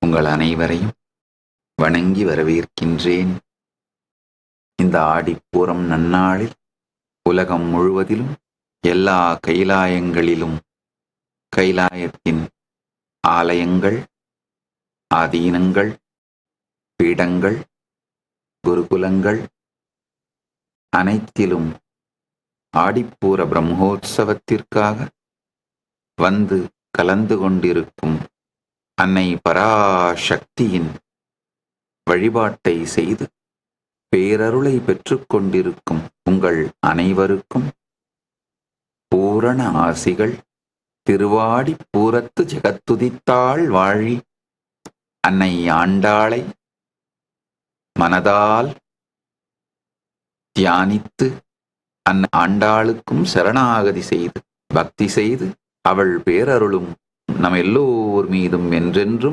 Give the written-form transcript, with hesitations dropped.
உங்கள் அனைவரையும் வணங்கி வரவேற்கின்றேன். இந்த ஆடிப்பூரம் நன்னாளில் உலகம் முழுவதிலும் எல்லா கைலாயங்களிலும் கைலாயத்தின் ஆலயங்கள், ஆதீனங்கள், பீடங்கள், குருகுலங்கள் அனைத்திலும் ஆடிப்பூர பிரம்மோற்சவத்திற்காக வந்து கலந்து கொண்டிருக்கும் அன்னை பராசக்தியின் வழிபாட்டை செய்து பேரருளை பெற்றுக்கொண்டிருக்கும் உங்கள் அனைவருக்கும் பூரண ஆசிகள். திருவாடிப்பூரத்து ஜெகத்துதித்தாள் வாழி அன்னை ஆண்டாளை மனதால் தியானித்து ஆண்டாளுக்கும் சரணாகதி செய்து பக்தி செய்து அவள் பேரருளும் நம் எல்லோர் மீதும் என்றென்றும்